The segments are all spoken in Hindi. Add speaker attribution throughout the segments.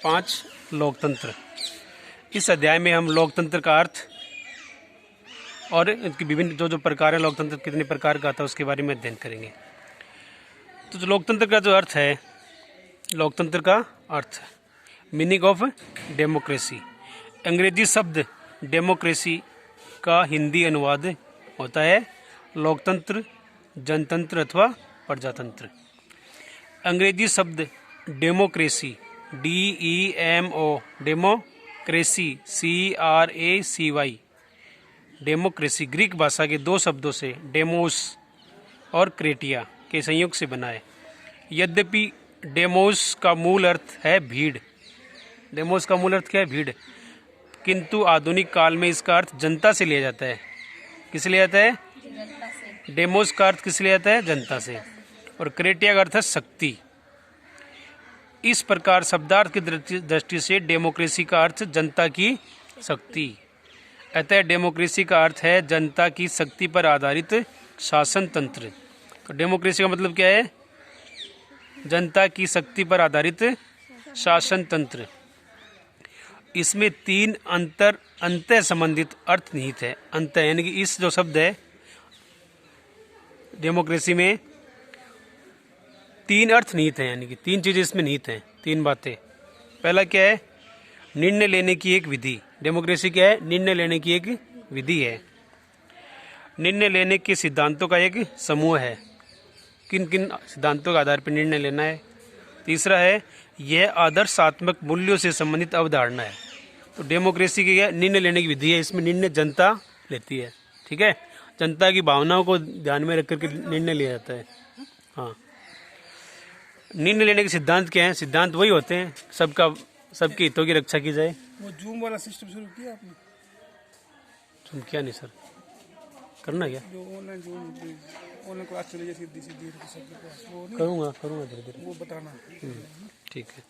Speaker 1: 5 लोकतंत्र। इस अध्याय में हम लोकतंत्र का अर्थ और इनकी विभिन्न जो प्रकार है, लोकतंत्र कितने प्रकार का आता है उसके बारे में अध्ययन करेंगे। तो जो लोकतंत्र का जो अर्थ है, लोकतंत्र का अर्थ मीनिंग ऑफ डेमोक्रेसी। अंग्रेजी शब्द डेमोक्रेसी का हिंदी अनुवाद होता है लोकतंत्र, जनतंत्र अथवा प्रजातंत्र। अंग्रेजी शब्द democracy DEMO democracy CRACY democracy Greek भाषा के 2 शब्दों से डेमोस और क्रेटिया के संयोग से बना है। यद्यपि डेमोस का मूल अर्थ है भीड़, डेमोस का मूल अर्थ क्या है? भीड़। किंतु आधुनिक काल में इसका अर्थ जनता से लिया जाता है। किस लिया जाता है?
Speaker 2: जनता से।
Speaker 1: डेमोस का अर्थ किस लिया जाता है? जनता से। और क्रेटिया का अर्थ है शक्ति। इस प्रकार शब्दार्थ की दृष्टि से डेमोक्रेसी का अर्थ जनता की शक्ति, अतः डेमोक्रेसी का अर्थ है जनता की शक्ति पर आधारित शासन तंत्र। तो डेमोक्रेसी का मतलब क्या है? जनता की शक्ति पर आधारित शासन तंत्र। इसमें 3 अंतः संबंधित अर्थ निहित है। अंतः यानी कि इस जो शब्द है डेमोक्रेसी में 3 अर्थ निहित हैं, यानी कि 3 चीज़ें इसमें निहित हैं, 3 बातें। पहला क्या है? निर्णय लेने की एक विधि। डेमोक्रेसी क्या है? निर्णय लेने की एक विधि है। निर्णय लेने के सिद्धांतों का एक समूह है। किन किन सिद्धांतों के आधार पर निर्णय लेना है। तीसरा है यह आदर्शात्मक मूल्यों से संबंधित अवधारणा है। तो डेमोक्रेसी की क्या? निर्णय लेने की विधि है। इसमें निर्णय जनता लेती है, ठीक है। जनता की भावनाओं को ध्यान में रख करके निर्णय लिया जाता है। हाँ, निर्णय लेने के सिद्धांत क्या हैं? सिद्धांत वही होते हैं सबके हितों की रक्षा की जाए।
Speaker 3: वो जूम वाला सिस्टम शुरू किया आपने?
Speaker 1: तुम क्या नहीं सर करना क्या?
Speaker 3: जो ऑनलाइन क्लास चली जाए सीधी सबके पास, वो नहीं
Speaker 1: करूँगा धीरे धीरे,
Speaker 3: वो बताना।
Speaker 1: ठीक है।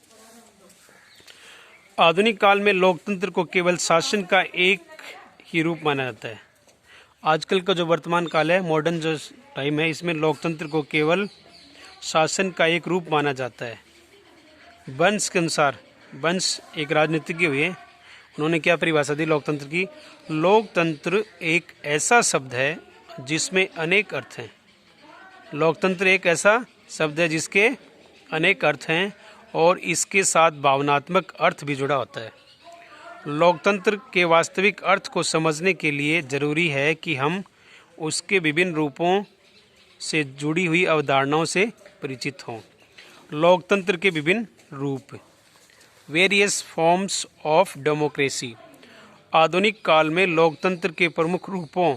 Speaker 1: आधुनिक काल में लोकतंत्र को केवल शासन का एक ही रूप माना जाता है। आजकल का जो वर्तमान काल है, मॉडर्न जो टाइम है, इसमें लोकतंत्र को केवल शासन का एक रूप माना जाता है। बंस के अनुसार, बंस एक राजनीतिज्ञ हुए, उन्होंने क्या परिभाषा दी लोकतंत्र की? लोकतंत्र एक ऐसा शब्द है जिसमें अनेक अर्थ हैं। लोकतंत्र एक ऐसा शब्द है जिसके अनेक अर्थ हैं और इसके साथ भावनात्मक अर्थ भी जुड़ा होता है। लोकतंत्र के वास्तविक अर्थ को समझने के लिए जरूरी है कि हम उसके विभिन्न रूपों से जुड़ी हुई अवधारणाओं से परिचित हों। लोकतंत्र के विभिन्न रूप, वेरियस फॉर्म्स ऑफ डेमोक्रेसी। आधुनिक काल में लोकतंत्र के प्रमुख रूपों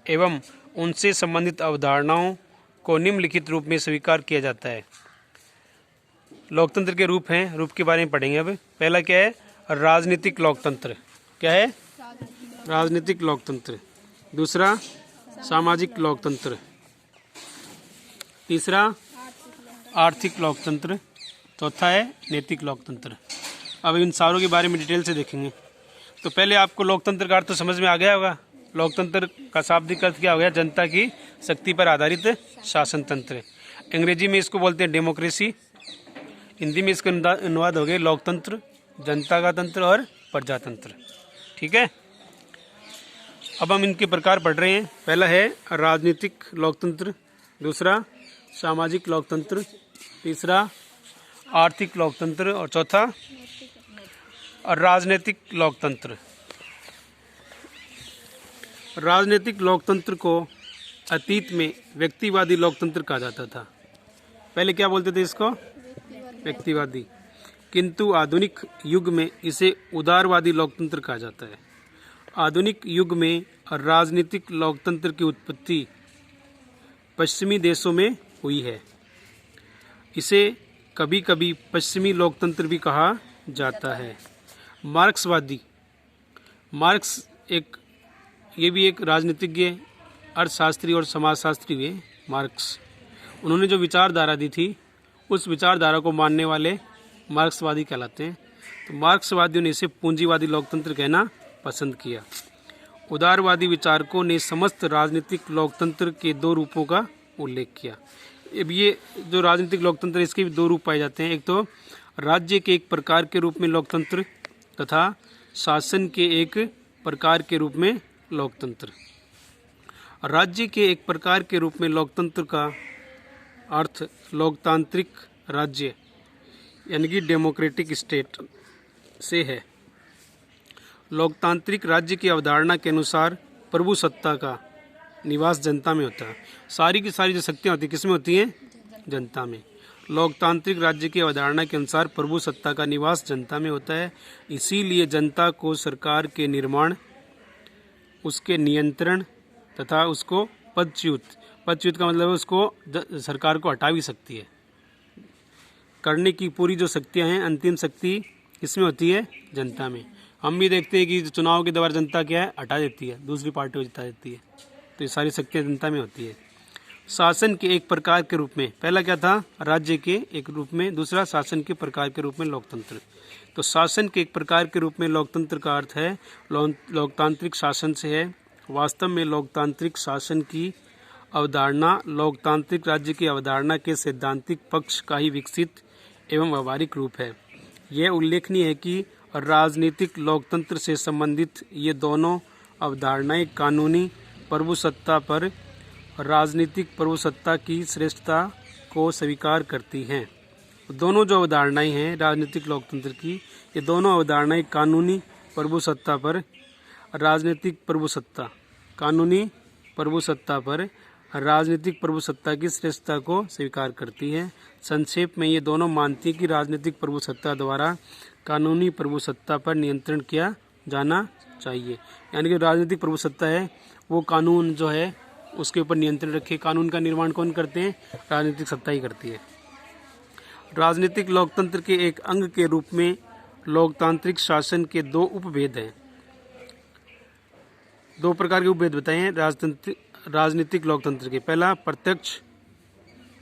Speaker 1: एवं उनसे संबंधित अवधारणाओं को निम्नलिखित रूप में स्वीकार किया जाता है। लोकतंत्र के रूप हैं, रूप के बारे में पढ़ेंगे अब। पहला क्या है? राजनीतिक लोकतंत्र। क्या है? राजनीतिक लोकतंत्र। दूसरा सामाजिक लोकतंत्र। तीसरा आर्थिक लोकतंत्र। चौथा है नैतिक लोकतंत्र। अब इन सारों के बारे में डिटेल से देखेंगे। तो पहले आपको लोकतंत्र का अर्थ तो समझ में आ गया होगा। लोकतंत्र का शाब्दिक अर्थ क्या हो गया? जनता की शक्ति पर आधारित शासन तंत्र। अंग्रेजी में इसको बोलते हैं डेमोक्रेसी। हिंदी में इसका अनुवाद हो गया लोकतंत्र, जनता का तंत्र और प्रजातंत्र, ठीक है। अब हम इनके प्रकार पढ़ रहे हैं। पहला है राजनीतिक लोकतंत्र, दूसरा सामाजिक लोकतंत्र, तीसरा आर्थिक लोकतंत्र और चौथा राजनीतिक लोकतंत्र। राजनीतिक लोकतंत्र को अतीत में व्यक्तिवादी लोकतंत्र कहा जाता था। पहले क्या बोलते थे इसको? व्यक्तिवादी। किंतु आधुनिक युग में इसे उदारवादी लोकतंत्र कहा जाता है। आधुनिक युग में राजनीतिक लोकतंत्र की उत्पत्ति पश्चिमी देशों में हुई है। इसे कभी कभी पश्चिमी लोकतंत्र भी कहा जाता है। मार्क्सवादी, मार्क्स ये भी एक राजनीतिज्ञ, अर्थशास्त्री और समाजशास्त्री हुए मार्क्स। उन्होंने जो विचारधारा दी थी उस विचारधारा को मानने वाले मार्क्सवादी कहलाते हैं। तो मार्क्सवादियों ने इसे पूंजीवादी लोकतंत्र कहना पसंद किया। उदारवादी विचारकों ने समस्त राजनीतिक लोकतंत्र के 2 रूपों का उल्लेख किया। अब ये जो राजनीतिक लोकतंत्र इसके भी 2 रूप पाए जाते हैं। एक तो राज्य के एक प्रकार के रूप में लोकतंत्र तथा शासन के एक प्रकार के रूप में लोकतंत्र। राज्य के एक प्रकार के रूप में लोकतंत्र का अर्थ लोकतांत्रिक राज्य यानी कि डेमोक्रेटिक स्टेट से है। लोकतांत्रिक राज्य की अवधारणा के अनुसार प्रभु सत्ता का निवास जनता में होता है। सारी की सारी जो शक्तियाँ होती हैं किसमें होती हैं? जनता में। लोकतांत्रिक राज्य की अवधारणा के अनुसार प्रभु सत्ता का निवास जनता में होता है। इसीलिए जनता को सरकार के निर्माण, उसके नियंत्रण तथा उसको पदच्युत का मतलब उसको सरकार को हटा भी सकती है करने की पूरी जो शक्तियाँ हैं, अंतिम शक्ति किसमें होती है? जनता में। हम भी देखते हैं कि चुनाव के दौरान जनता क्या है? हटा देती है, दूसरी पार्टी को जिता देती है। तो ये सारी शक्तियाँ जनता में होती है। शासन के एक प्रकार के रूप में, पहला क्या था? राज्य के एक रूप में, दूसरा शासन के प्रकार के रूप में लोकतंत्र। तो शासन के एक प्रकार के रूप में लोकतंत्र का अर्थ है लोकतांत्रिक शासन से है। वास्तव में लोकतांत्रिक शासन की अवधारणा लोकतांत्रिक राज्य की अवधारणा के सैद्धांतिक पक्ष का ही विकसित एवं व्यवहारिक रूप है। यह उल्लेखनीय है कि राजनीतिक लोकतंत्र से संबंधित ये दोनों अवधारणाएं कानूनी प्रभुसत्ता पर राजनीतिक प्रभुसत्ता की श्रेष्ठता को स्वीकार करती हैं। दोनों जो अवधारणाएं हैं राजनीतिक लोकतंत्र की, ये दोनों अवधारणाएं कानूनी प्रभुसत्ता पर राजनीतिक प्रभुसत्ता, कानूनी प्रभुसत्ता पर राजनीतिक प्रभुसत्ता की श्रेष्ठता को स्वीकार करती है। संक्षेप में ये दोनों मानती है कि राजनीतिक प्रभुसत्ता द्वारा कानूनी प्रभुसत्ता पर नियंत्रण किया जाना चाहिए। यानी कि राजनीतिक प्रभुसत्ता है वो कानून जो है उसके ऊपर नियंत्रण रखे। कानून का निर्माण कौन करते हैं? राजनीतिक सत्ता ही करती है। राजनीतिक लोकतंत्र के एक अंग के रूप में लोकतांत्रिक शासन के दो उपभेद हैं। दो प्रकार के उपभेद बताए हैं राजनीतिक लोकतंत्र के। पहला प्रत्यक्ष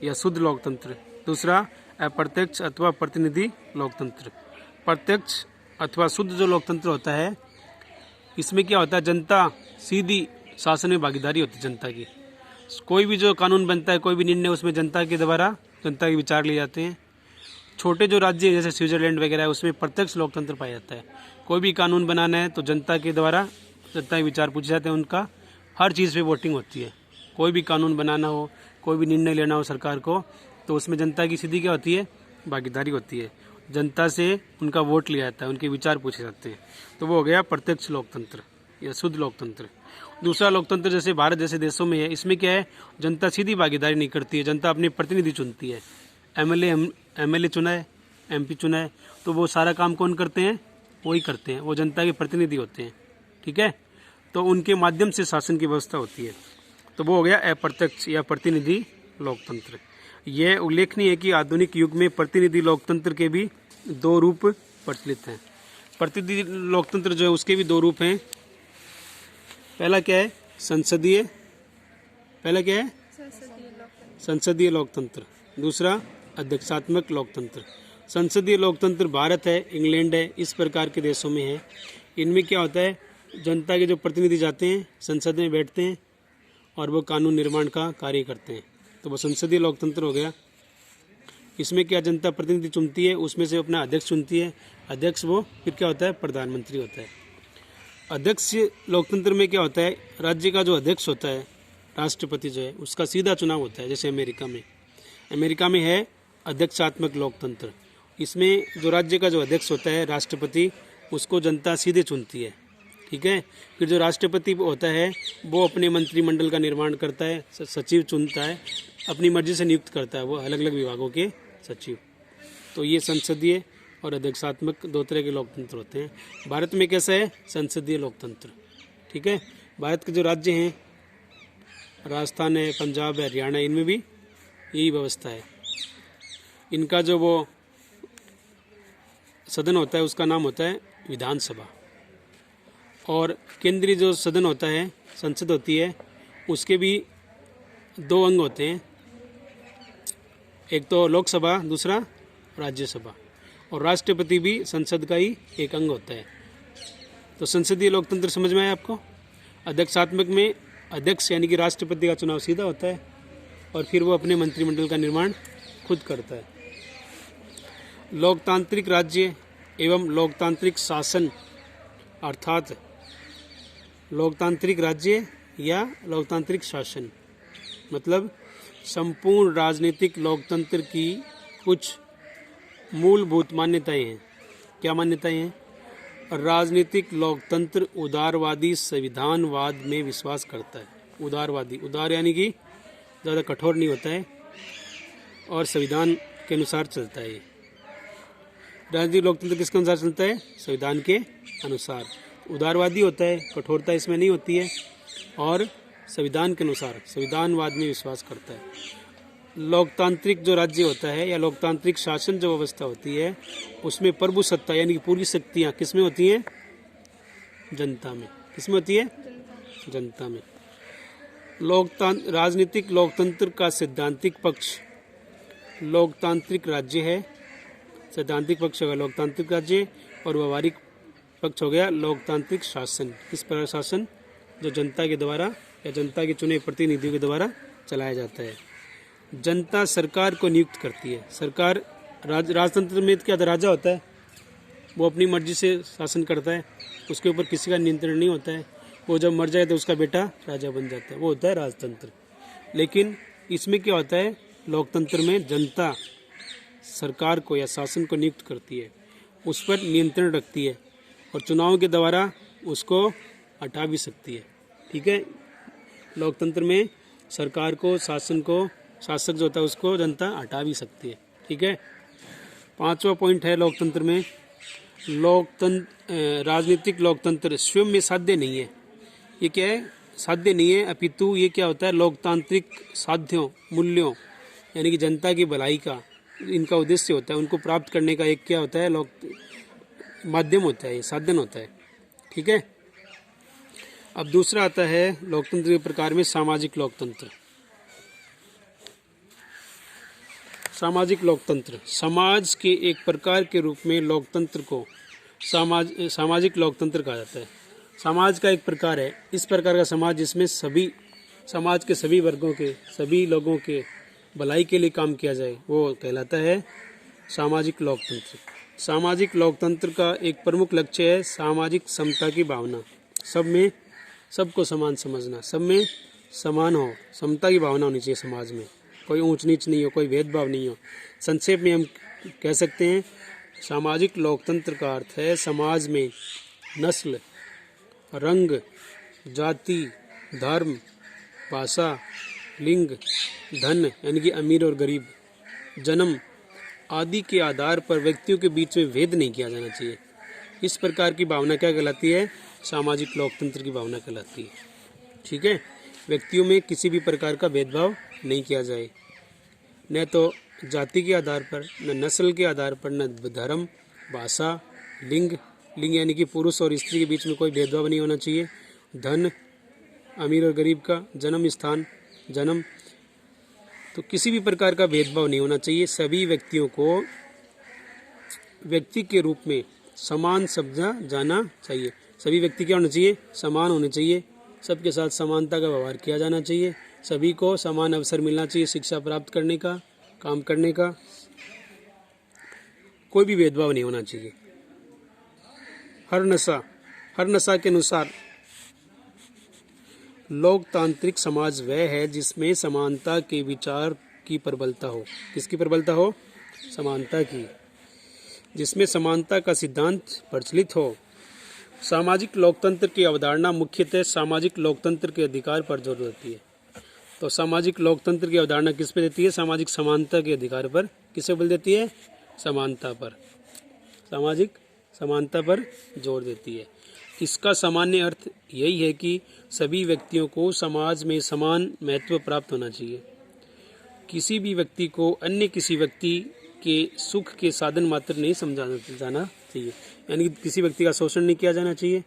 Speaker 1: या शुद्ध लोकतंत्र, दूसरा अप्रत्यक्ष अथवा प्रतिनिधि लोकतंत्र। प्रत्यक्ष अथवा शुद्ध जो लोकतंत्र होता है इसमें क्या होता है? जनता सीधी शासन में भागीदारी होती है जनता की। कोई भी जो कानून बनता है, कोई भी निर्णय, उसमें जनता के द्वारा जनता के विचार लिए जाते हैं। छोटे जो राज्य जैसे स्विट्जरलैंड वगैरह है उसमें प्रत्यक्ष लोकतंत्र पाया जाता है। कोई भी कानून बनाना है तो जनता के द्वारा जनता के विचार पूछे जाते हैं, उनका हर चीज़ पे वोटिंग होती है। कोई भी कानून बनाना हो, कोई भी निर्णय लेना हो सरकार को, तो उसमें जनता की सीधी क्या होती है? भागीदारी होती है। जनता से उनका वोट लिया जाता है, उनके विचार पूछे जाते हैं। तो वो हो गया प्रत्यक्ष लोकतंत्र या शुद्ध लोकतंत्र। दूसरा लोकतंत्र जैसे भारत जैसे देशों में है, इसमें क्या है? जनता सीधी भागीदारी नहीं करती है, जनता अपने प्रतिनिधि चुनती है। एमएलए चुना है, एमपी चुना है, तो वो सारा काम कौन करते हैं? वही करते हैं, वो जनता के प्रतिनिधि होते हैं। ठीक है, तो उनके माध्यम से शासन की व्यवस्था होती है। तो वो हो गया अप्रत्यक्ष या प्रतिनिधि लोकतंत्र। यह उल्लेखनीय है कि आधुनिक युग में प्रतिनिधि लोकतंत्र के भी दो रूप प्रचलित हैं। प्रतिनिधि लोकतंत्र जो है उसके भी दो रूप हैं। पहला क्या है? संसदीय। पहला क्या है? संसदीय लोकतंत्र। दूसरा अध्यक्षात्मक लोकतंत्र। संसदीय लोकतंत्र भारत है, इंग्लैंड है, इस प्रकार के देशों में है। इनमें क्या होता है? जनता के जो प्रतिनिधि जाते हैं, संसद में बैठते हैं और वो कानून निर्माण का कार्य करते हैं। तो वो संसदीय लोकतंत्र हो गया। इसमें क्या जनता प्रतिनिधि चुनती है, उसमें से अपना अध्यक्ष चुनती है। अध्यक्ष वो फिर क्या होता है? प्रधानमंत्री होता है। अध्यक्ष लोकतंत्र में क्या होता है? राज्य का जो अध्यक्ष होता है, राष्ट्रपति जो है, उसका सीधा चुनाव होता है। जैसे अमेरिका में है अध्यक्षात्मक लोकतंत्र। इसमें जो राज्य का जो अध्यक्ष होता है, राष्ट्रपति, उसको जनता सीधे चुनती है। ठीक है, फिर जो राष्ट्रपति होता है वो अपने मंत्रिमंडल का निर्माण करता है, सचिव चुनता है, अपनी मर्जी से नियुक्त करता है वो अलग अलग विभागों के सचिव। तो ये संसदीय और अध्यक्षात्मक दो तरह के लोकतंत्र होते हैं। भारत में कैसा है? संसदीय लोकतंत्र। ठीक है, भारत के जो राज्य हैं, राजस्थान है, पंजाब है, हरियाणा, इनमें भी यही व्यवस्था है। इनका जो वो सदन होता है उसका नाम होता है विधानसभा। और केंद्रीय जो सदन होता है, संसद होती है, उसके भी दो अंग होते हैं। एक तो लोकसभा, दूसरा राज्यसभा। और राष्ट्रपति भी संसद का ही एक अंग होता है। तो संसदीय लोकतंत्र समझ में आया आपको? अध्यक्षात्मक में अध्यक्ष यानी कि राष्ट्रपति का चुनाव सीधा होता है और फिर वो अपने मंत्रिमंडल का निर्माण खुद करता है। लोकतांत्रिक राज्य एवं लोकतांत्रिक शासन अर्थात लोकतांत्रिक राज्य या लोकतांत्रिक शासन मतलब संपूर्ण राजनीतिक लोकतंत्र की कुछ मूलभूत मान्यताएं हैं। क्या मान्यताएं हैं? राजनीतिक लोकतंत्र उदारवादी संविधानवाद में विश्वास करता है। उदारवादी, उदार यानी कि ज़्यादा कठोर नहीं होता है और संविधान के अनुसार चलता है। राजनीतिक लोकतंत्र किसके अनुसार चलता है? संविधान के अनुसार। उदारवादी होता है, कठोरता इसमें नहीं होती है और संविधान के अनुसार संविधानवाद में विश्वास करता है। लोकतांत्रिक जो राज्य होता है या लोकतांत्रिक शासन जो व्यवस्था होती है उसमें प्रभु सत्ता यानी कि पूरी शक्तियाँ किसमें होती हैं? जनता में। किसमें होती है? जनता में। राजनीतिक लोकतंत्र का सैद्धांतिक पक्ष लोकतांत्रिक राज्य है। सैद्धांतिक पक्ष होगा लोकतांत्रिक राज्य और व्यवहारिक पक्ष हो गया लोकतांत्रिक शासन। किस प्रकार शासन? जो जनता के द्वारा या जनता के चुने प्रतिनिधियों के द्वारा चलाया जाता है। जनता सरकार को नियुक्त करती है। सरकार राजतंत्र में क्या राजा होता है, वो अपनी मर्जी से शासन करता है, उसके ऊपर किसी का नियंत्रण नहीं होता है। वो जब मर जाए तो उसका बेटा राजा बन जाता है, वो होता है राजतंत्र। लेकिन इसमें क्या होता है? लोकतंत्र में जनता सरकार को या शासन को नियुक्त करती है, उस पर नियंत्रण रखती है और चुनाव के द्वारा उसको हटा भी सकती है। ठीक है, लोकतंत्र में सरकार को, शासन को, शासक जो होता है उसको जनता हटा भी सकती है। ठीक है। 5वां पॉइंट है लोकतंत्र में राजनीतिक लोकतंत्र स्वयं में साध्य नहीं है। ये क्या है? साध्य नहीं है, अपितु ये क्या होता है? लोकतांत्रिक साध्यों, मूल्यों यानी कि जनता की भलाई का इनका उद्देश्य होता है, उनको प्राप्त करने का एक क्या होता है? माध्यम होता है, ये साधन होता है। ठीक है। अब दूसरा आता है लोकतंत्र के प्रकार में सामाजिक लोकतंत्र। सामाजिक लोकतंत्र समाज के एक प्रकार के रूप में लोकतंत्र को सामाजिक लोकतंत्र कहा जाता है। समाज का एक प्रकार है, इस प्रकार का समाज जिसमें सभी समाज के सभी वर्गों के, सभी लोगों के भलाई के लिए काम किया जाए, वो कहलाता है सामाजिक लोकतंत्र। सामाजिक लोकतंत्र का एक प्रमुख लक्ष्य है सामाजिक समता की भावना। सब में सबको समान समझना, सब में समान हो, समता की भावना होनी चाहिए समाज में, कोई ऊंच नीच नहीं हो, कोई भेदभाव नहीं हो। संक्षेप में हम कह सकते हैं सामाजिक लोकतंत्र का अर्थ है समाज में नस्ल, रंग, जाति, धर्म, भाषा, लिंग, धन यानी कि अमीर और गरीब, जन्म आदि के आधार पर व्यक्तियों के बीच में भेद नहीं किया जाना चाहिए। इस प्रकार की भावना क्या कहलाती है? सामाजिक लोकतंत्र की भावना कहलाती है। ठीक है। व्यक्तियों में किसी भी प्रकार का भेदभाव नहीं किया जाए, न तो जाति के आधार पर, न नस्ल के आधार पर, न धर्म, भाषा, लिंग यानी कि पुरुष और स्त्री के बीच में कोई भेदभाव नहीं होना चाहिए। धन, अमीर और गरीब का, जन्म स्थान, जन्म, तो किसी भी प्रकार का भेदभाव नहीं होना चाहिए। सभी व्यक्तियों को व्यक्ति के रूप में समान समझा जाना चाहिए। सभी व्यक्ति क्या होना चाहिए? समान होने चाहिए। सबके साथ समानता का व्यवहार किया जाना चाहिए। सभी को समान अवसर मिलना चाहिए शिक्षा प्राप्त करने का, काम करने का, कोई भी भेदभाव नहीं होना चाहिए। हर नशा के अनुसार लोकतांत्रिक समाज वह है जिसमें समानता के विचार की प्रबलता हो। किसकी प्रबलता हो? समानता की। जिसमें समानता का सिद्धांत प्रचलित हो। सामाजिक लोकतंत्र की अवधारणा मुख्यतः सामाजिक लोकतंत्र के अधिकार पर जोर देती है। तो सामाजिक लोकतंत्र की अवधारणा किस पे देती है? सामाजिक समानता के अधिकार पर। किसे बल देती है? समानता पर, सामाजिक समानता पर जोर देती है। इसका सामान्य अर्थ यही है कि सभी व्यक्तियों को समाज में समान महत्व प्राप्त होना चाहिए। किसी भी व्यक्ति को अन्य किसी व्यक्ति के सुख के साधन मात्र नहीं समझा जाना चाहिए, यानी कि किसी व्यक्ति का शोषण नहीं किया जाना चाहिए।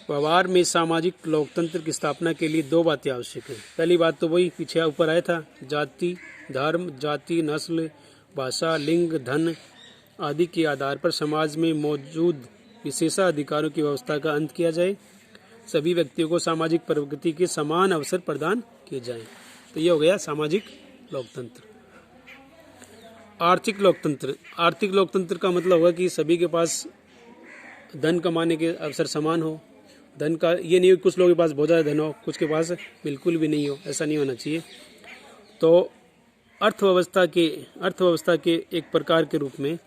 Speaker 1: व्यवहार में सामाजिक लोकतंत्र की स्थापना के लिए 2 बातें आवश्यक हैं। पहली बात तो वही पीछे ऊपर आया था, जाति, धर्म, जाति, नस्ल, भाषा, लिंग, धन आदि के आधार पर समाज में मौजूद विशेषाधिकारों की व्यवस्था का अंत किया जाए। सभी व्यक्तियों को सामाजिक प्रगति के समान अवसर प्रदान किए जाएं। तो ये हो गया सामाजिक लोकतंत्र। आर्थिक लोकतंत्र। आर्थिक लोकतंत्र का मतलब हुआ कि सभी के पास धन कमाने के अवसर समान हो। धन का ये नहीं हो कुछ लोगों के पास बहुत ज़्यादा धन हो, कुछ के पास बिल्कुल भी नहीं हो, ऐसा नहीं होना चाहिए। तो अर्थव्यवस्था के एक प्रकार के रूप में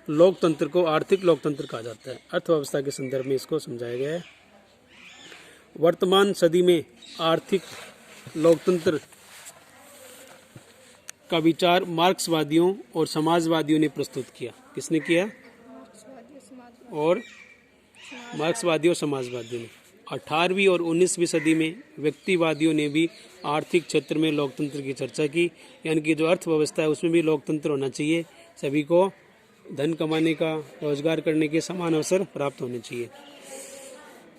Speaker 1: लोकतंत्र को आर्थिक लोकतंत्र कहा जाता है। अर्थव्यवस्था के संदर्भ में इसको समझाया गया है। वर्तमान सदी में आर्थिक लोकतंत्र का विचार मार्क्सवादियों और समाजवादियों ने प्रस्तुत किया। किसने किया? और मार्क्सवादियों और समाजवादियों ने। 18वीं और 19वीं सदी में व्यक्तिवादियों ने भी आर्थिक क्षेत्र में लोकतंत्र की चर्चा की, यानी कि जो अर्थव्यवस्था है उसमें भी लोकतंत्र होना चाहिए। सभी को धन कमाने का, रोजगार करने के समान अवसर प्राप्त होने चाहिए।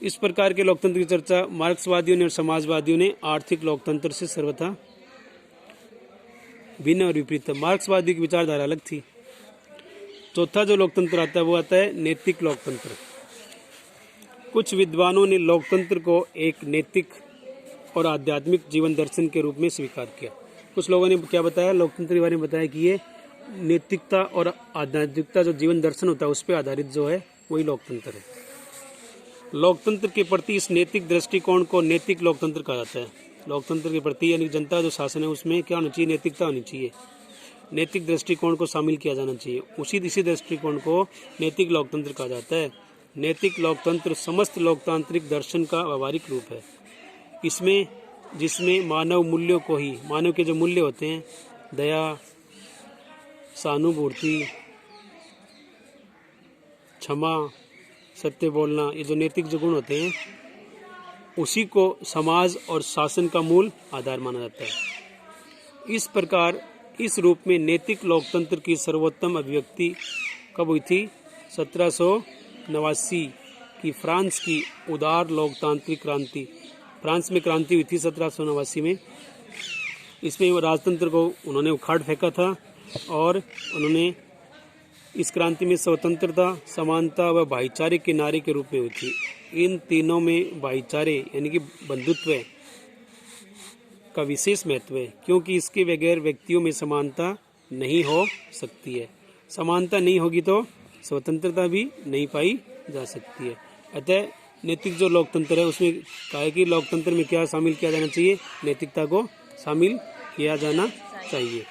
Speaker 1: इस प्रकार के लोकतंत्र की चर्चा मार्क्सवादियों ने और समाजवादियों ने आर्थिक लोकतंत्र से सर्वथा भिन्न और विपरीत है। मार्क्सवादी की विचारधारा अलग थी। चौथा जो लोकतंत्र आता है वो आता है नैतिक लोकतंत्र। कुछ विद्वानों ने लोकतंत्र को एक नैतिक और आध्यात्मिक जीवन दर्शन के रूप में स्वीकार किया। कुछ लोगों ने क्या बताया? लोकतंत्र के बारे में बताया कि ये नैतिकता और आध्यात्मिकता जो जीवन दर्शन होता है उस पर आधारित जो है वही लोकतंत्र है। लोकतंत्र के प्रति इस नैतिक दृष्टिकोण को नैतिक लोकतंत्र कहा जाता है। लोकतंत्र के प्रति यानी जनता जो शासन है उसमें क्या होना चाहिए? नैतिकता होनी चाहिए। नैतिक दृष्टिकोण को शामिल किया जाना चाहिए। इसी दृष्टिकोण को नैतिक लोकतंत्र कहा जाता है। नैतिक लोकतंत्र समस्त लोकतांत्रिक दर्शन का व्यावहारिक रूप है। इसमें जिसमें मानव मूल्यों को ही, मानव के जो मूल्य होते हैं, दया, सहानुभूति, क्षमा, सत्य बोलना, ये जो नैतिक जो गुण होते हैं उसी को समाज और शासन का मूल आधार माना जाता है। इस प्रकार इस रूप में नैतिक लोकतंत्र की सर्वोत्तम अभिव्यक्ति कब हुई थी? 1789 की फ्रांस की उदार लोकतांत्रिक क्रांति। फ्रांस में क्रांति हुई थी 1789 में। इसमें वो राजतंत्र को उन्होंने उखाड़ फेंका था और उन्होंने इस क्रांति में स्वतंत्रता, समानता व भाईचारे के नारे के रूप में हुई थी। इन तीनों में भाईचारे यानी कि बंधुत्व का विशेष महत्व है, क्योंकि इसके बगैर व्यक्तियों में समानता नहीं हो सकती है। समानता नहीं होगी तो स्वतंत्रता भी नहीं पाई जा सकती है। अतः नैतिक जो लोकतंत्र है उसमें कहा है कि लोकतंत्र में क्या शामिल किया जाना चाहिए? नैतिकता को शामिल किया जाना चाहिए।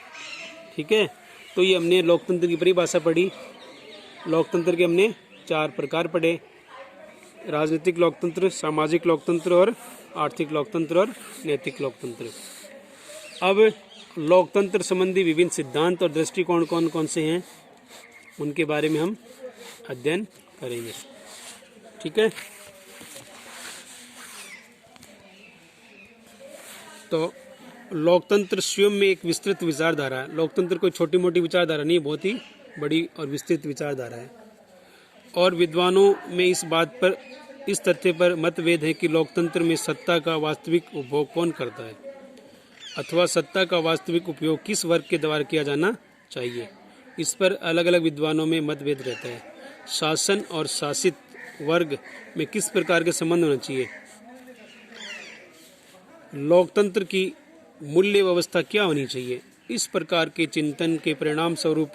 Speaker 1: ठीक है, तो ये हमने लोकतंत्र की परिभाषा पढ़ी। लोकतंत्र के हमने 4 प्रकार पढ़े: राजनीतिक लोकतंत्र, सामाजिक लोकतंत्र और आर्थिक लोकतंत्र और नैतिक लोकतंत्र। अब लोकतंत्र संबंधी विभिन्न सिद्धांत और दृष्टिकोण कौन कौन से हैं उनके बारे में हम अध्ययन करेंगे। ठीक है, तो लोकतंत्र स्वयं में एक विस्तृत विचारधारा है। लोकतंत्र कोई छोटी मोटी विचारधारा नहीं, बहुत ही बड़ी और विस्तृत विचारधारा है। और विद्वानों में इस तथ्य पर मतभेद है कि लोकतंत्र में सत्ता का वास्तविक उपभोग कौन करता है, अथवा सत्ता का वास्तविक उपयोग किस वर्ग के द्वारा किया जाना चाहिए। इस पर अलग अलग विद्वानों में मतभेद रहता है। शासन और शासित वर्ग में किस प्रकार के संबंध होना चाहिए, लोकतंत्र की मूल्य व्यवस्था क्या होनी चाहिए, इस प्रकार के चिंतन के परिणाम स्वरूप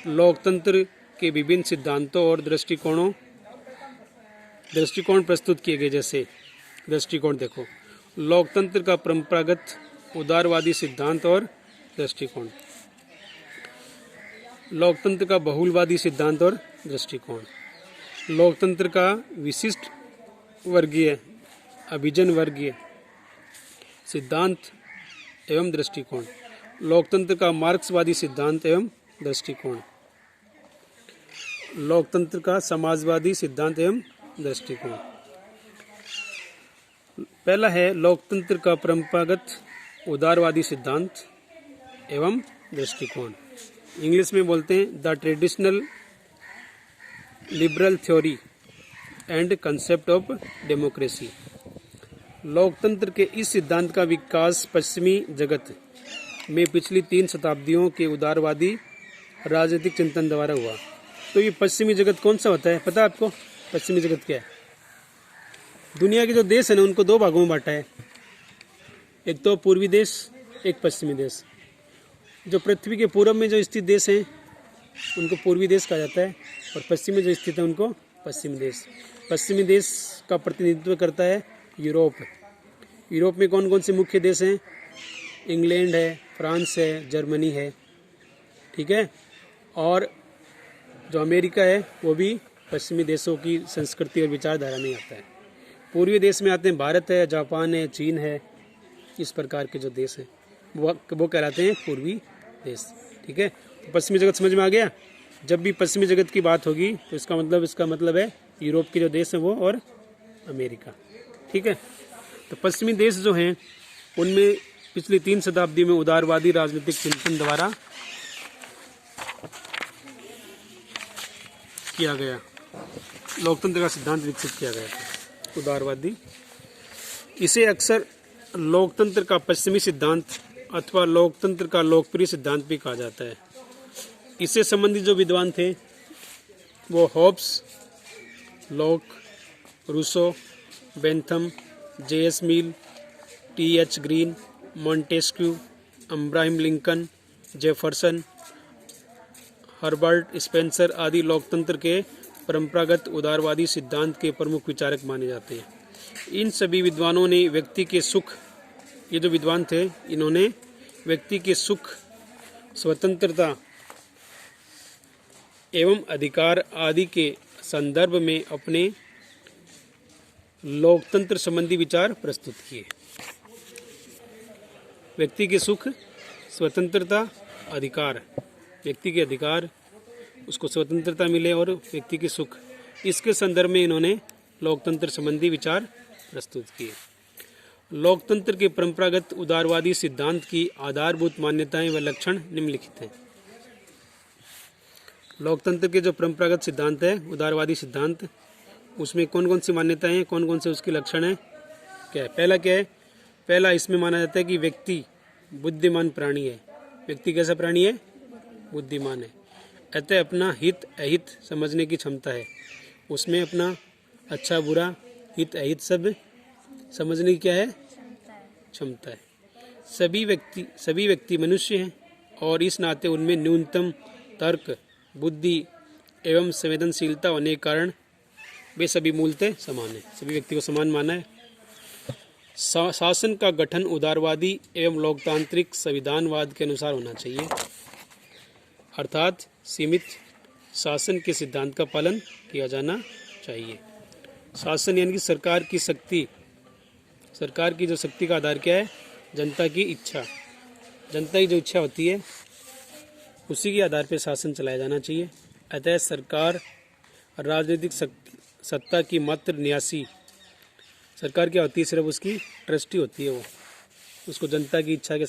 Speaker 1: लोकतंत्र के विभिन्न सिद्धांतों और दृष्टिकोण प्रस्तुत किए गए। जैसे दृष्टिकोण देखो, लोकतंत्र का परंपरागत उदारवादी सिद्धांत और दृष्टिकोण, लोकतंत्र का बहुलवादी सिद्धांत और दृष्टिकोण, लोकतंत्र का विशिष्ट वर्गीय अभिजन वर्गीय सिद्धांत एवं दृष्टिकोण, लोकतंत्र का मार्क्सवादी सिद्धांत एवं दृष्टिकोण, लोकतंत्र का समाजवादी सिद्धांत एवं दृष्टिकोण। पहला है लोकतंत्र का परंपरागत उदारवादी सिद्धांत एवं दृष्टिकोण। इंग्लिश में बोलते हैं the traditional liberal theory and concept of democracy. लोकतंत्र के इस सिद्धांत का विकास पश्चिमी जगत में पिछली 3 शताब्दियों के उदारवादी राजनीतिक चिंतन द्वारा हुआ। तो ये पश्चिमी जगत कौन सा होता है, पता है आपको? पश्चिमी जगत क्या है? दुनिया के जो देश है ना उनको 2 भागों में बांटा है, एक तो पूर्वी देश, एक पश्चिमी देश। जो पृथ्वी के पूर्व में जो स्थित देश हैं उनको पूर्वी देश कहा जाता है, और पश्चिम में जो स्थित है उनको पश्चिमी देश। पश्चिमी देश का प्रतिनिधित्व करता है यूरोप। यूरोप में कौन कौन से मुख्य देश हैं? इंग्लैंड है, फ्रांस है, जर्मनी है, ठीक है। और जो अमेरिका है वो भी पश्चिमी देशों की संस्कृति और विचारधारा में आता है। पूर्वी देश में आते हैं भारत है, जापान है, चीन है, इस प्रकार के जो देश हैं वो कहलाते हैं पूर्वी देश, ठीक है। तो पश्चिमी जगत समझ में आ गया। जब भी पश्चिमी जगत की बात होगी तो इसका मतलब है यूरोप के जो देश हैं वो और अमेरिका, ठीक है। तो पश्चिमी देश जो हैं उनमें पिछली 3 शताब्दी में उदारवादी राजनीतिक चिंतन द्वारा किया गया लोकतंत्र का सिद्धांत विकसित किया गया था, उदारवादी। इसे अक्सर लोकतंत्र का पश्चिमी सिद्धांत अथवा लोकतंत्र का लोकप्रिय सिद्धांत भी कहा जाता है। इससे संबंधित जो विद्वान थे वो Hobbes, Locke, Rousseau, Bentham, J.S. Mill, T.H. Green, Montesquieu, Abraham Lincoln, Jefferson, Herbert Spencer आदि लोकतंत्र के परंपरागत उदारवादी सिद्धांत के प्रमुख विचारक माने जाते हैं। इन सभी विद्वानों ने व्यक्ति के सुख, ये जो विद्वान थे इन्होंने व्यक्ति के सुख, स्वतंत्रता एवं अधिकार आदि के संदर्भ में अपने लोकतंत्र संबंधी विचार प्रस्तुत किए। व्यक्ति के सुख, स्वतंत्रता, अधिकार, व्यक्ति के अधिकार, उसको स्वतंत्रता मिले और व्यक्ति के सुख, इसके संदर्भ में इन्होंने लोकतंत्र संबंधी विचार प्रस्तुत किए। लोकतंत्र के परंपरागत उदारवादी सिद्धांत की आधारभूत मान्यताएं व लक्षण निम्नलिखित हैं। लोकतंत्र के जो परंपरागत सिद्धांत है, उदारवादी सिद्धांत, उसमें कौन कौन सी मान्यताएं हैं, कौन कौन से उसके लक्षण हैं, क्या है? पहला क्या है? पहला इसमें माना जाता है कि व्यक्ति बुद्धिमान प्राणी है। व्यक्ति कैसा प्राणी है? बुद्धिमान है। अतः अपना हित अहित समझने की क्षमता है। उसमें अपना अच्छा बुरा, हित अहित सब समझने की क्या है? क्षमता है। सभी व्यक्ति मनुष्य हैं और इस नाते उनमें न्यूनतम तर्क, बुद्धि एवं संवेदनशीलता होने के कारण वे सभी मूलतः समान हैं। सभी व्यक्ति को समान माना है। शासन का गठन उदारवादी एवं लोकतांत्रिक संविधानवाद के अनुसार होना चाहिए, अर्थात सीमित शासन के सिद्धांत का पालन किया जाना चाहिए। शासन यानी कि सरकार की शक्ति, सरकार की जो शक्ति का आधार क्या है? जनता की इच्छा। जनता की जो इच्छा होती है उसी के आधार पर शासन चलाया जाना चाहिए। अतः सरकार राजनीतिक सत्ता की मात्र न्यासी, सरकार क्या होती है? सिर्फ उसकी ट्रस्टी होती है, वो उसको जनता की इच्छा के